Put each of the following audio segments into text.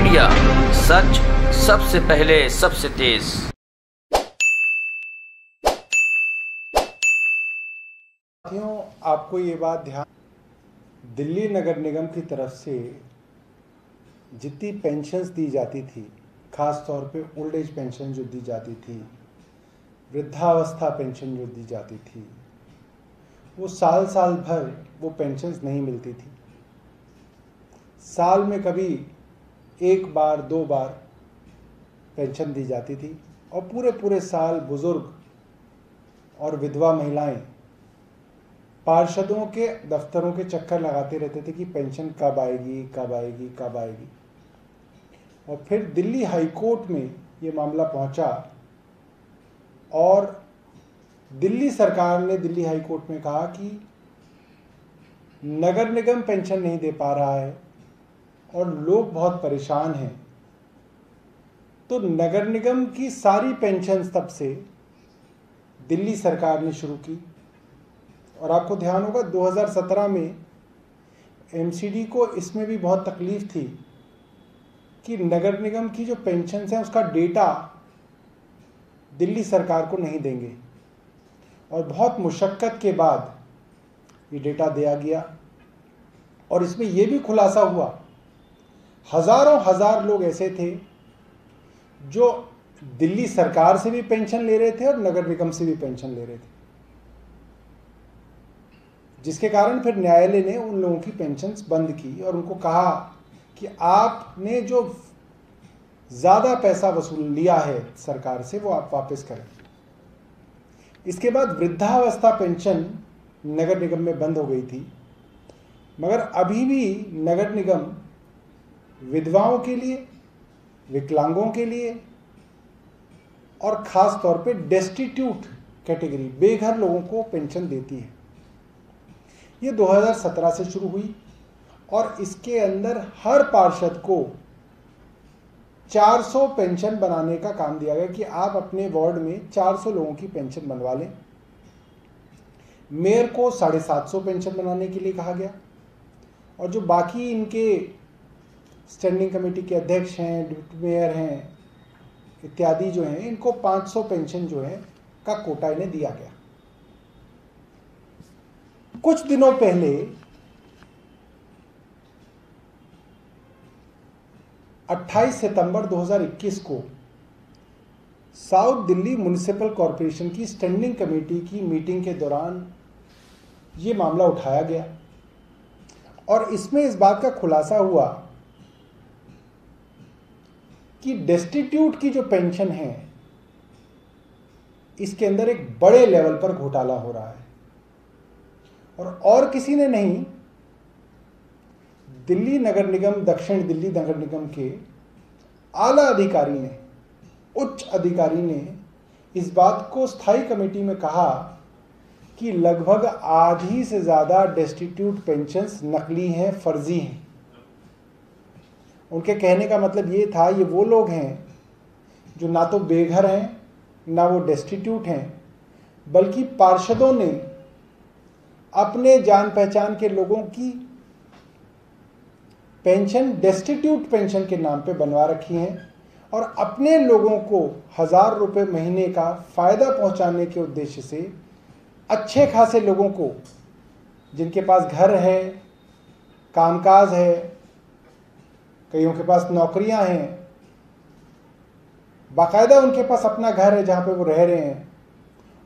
Media, सच सबसे पहले सबसे तेज। साथियों, आपको ये बात ध्यान, दिल्ली नगर निगम की तरफ से जितनी पेंशन्स दी जाती थी, खास तौर पे ओल्ड एज पेंशन जो दी जाती थी, वृद्धावस्था पेंशन जो दी जाती थी, वो साल साल भर वो पेंशन्स नहीं मिलती थी। साल में कभी एक बार दो बार पेंशन दी जाती थी और पूरे पूरे साल बुजुर्ग और विधवा महिलाएं पार्षदों के दफ्तरों के चक्कर लगाते रहते थे कि पेंशन कब आएगी कब आएगी कब आएगी। और फिर दिल्ली हाई कोर्ट में ये मामला पहुंचा और दिल्ली सरकार ने दिल्ली हाई कोर्ट में कहा कि नगर निगम पेंशन नहीं दे पा रहा है और लोग बहुत परेशान हैं, तो नगर निगम की सारी पेंशन तब से दिल्ली सरकार ने शुरू की। और आपको ध्यान होगा 2017 में एमसीडी को इसमें भी बहुत तकलीफ थी कि नगर निगम की जो पेंशन्स हैं उसका डेटा दिल्ली सरकार को नहीं देंगे, और बहुत मुशक्कत के बाद ये डेटा दिया गया। और इसमें यह भी खुलासा हुआ, हजारों हजार लोग ऐसे थे जो दिल्ली सरकार से भी पेंशन ले रहे थे और नगर निगम से भी पेंशन ले रहे थे, जिसके कारण फिर न्यायालय ने उन लोगों की पेंशन्स बंद की और उनको कहा कि आपने जो ज़्यादा पैसा वसूल लिया है सरकार से वो आप वापस करें। इसके बाद वृद्धावस्था पेंशन नगर निगम में बंद हो गई थी, मगर अभी भी नगर निगम विधवाओं के लिए, विकलांगों के लिए और ख़ास तौर पे डेस्टिट्यूट कैटेगरी, बेघर लोगों को पेंशन देती है। ये 2017 से शुरू हुई और इसके अंदर हर पार्षद को 400 पेंशन बनाने का काम दिया गया कि आप अपने वार्ड में 400 लोगों की पेंशन बनवा लें। मेयर को 750 पेंशन बनाने के लिए कहा गया और जो बाकी इनके स्टैंडिंग कमेटी के अध्यक्ष हैं, डिप्टी मेयर हैं इत्यादि जो हैं, इनको 500 पेंशन जो है का कोटा इन्हें दिया गया। कुछ दिनों पहले 28 सितंबर 2021 को साउथ दिल्ली म्युनिसिपल कॉरपोरेशन की स्टैंडिंग कमेटी की मीटिंग के दौरान ये मामला उठाया गया और इसमें इस बात का खुलासा हुआ कि डेस्टिट्यूट की जो पेंशन है इसके अंदर एक बड़े लेवल पर घोटाला हो रहा है। और किसी ने नहीं, दिल्ली नगर निगम, दक्षिण दिल्ली नगर निगम के आला अधिकारी ने, उच्च अधिकारी ने इस बात को स्थायी कमेटी में कहा कि लगभग आधी से ज़्यादा डेस्टिट्यूट पेंशन्स नकली हैं, फर्जी हैं। उनके कहने का मतलब ये था, ये वो लोग हैं जो ना तो बेघर हैं ना वो डेस्टिट्यूट हैं, बल्कि पार्षदों ने अपने जान पहचान के लोगों की पेंशन डेस्टिट्यूट पेंशन के नाम पे बनवा रखी हैं और अपने लोगों को 1000 रुपये महीने का फ़ायदा पहुंचाने के उद्देश्य से अच्छे खासे लोगों को, जिनके पास घर है, कामकाज है, कईयों के पास नौकरियां हैं, बाकायदा उनके पास अपना घर है जहां पे वो रह रहे हैं,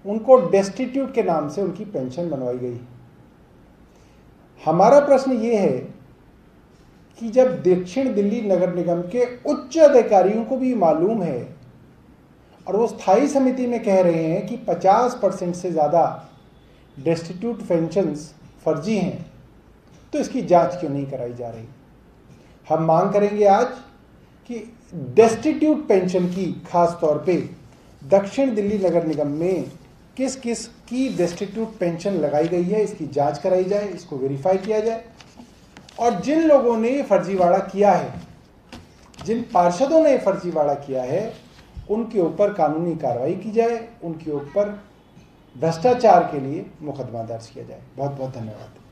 उनको डेस्टिट्यूट के नाम से उनकी पेंशन बनवाई गई। हमारा प्रश्न ये है कि जब दक्षिण दिल्ली नगर निगम के उच्च अधिकारियों को भी मालूम है और वो स्थायी समिति में कह रहे हैं कि 50% से ज़्यादा डेस्टिट्यूट पेंशन्स फर्जी हैं, तो इसकी जांच क्यों नहीं कराई जा रही। हम मांग करेंगे आज कि डेस्टिट्यूट पेंशन की खास तौर पे दक्षिण दिल्ली नगर निगम में किस किस की डेस्टिट्यूट पेंशन लगाई गई है, इसकी जांच कराई जाए, इसको वेरीफाई किया जाए और जिन लोगों ने फर्जीवाड़ा किया है, जिन पार्षदों ने फर्जीवाड़ा किया है, उनके ऊपर कानूनी कार्रवाई की जाए, उनके ऊपर भ्रष्टाचार के लिए मुकदमा दर्ज किया जाए। बहुत बहुत धन्यवाद।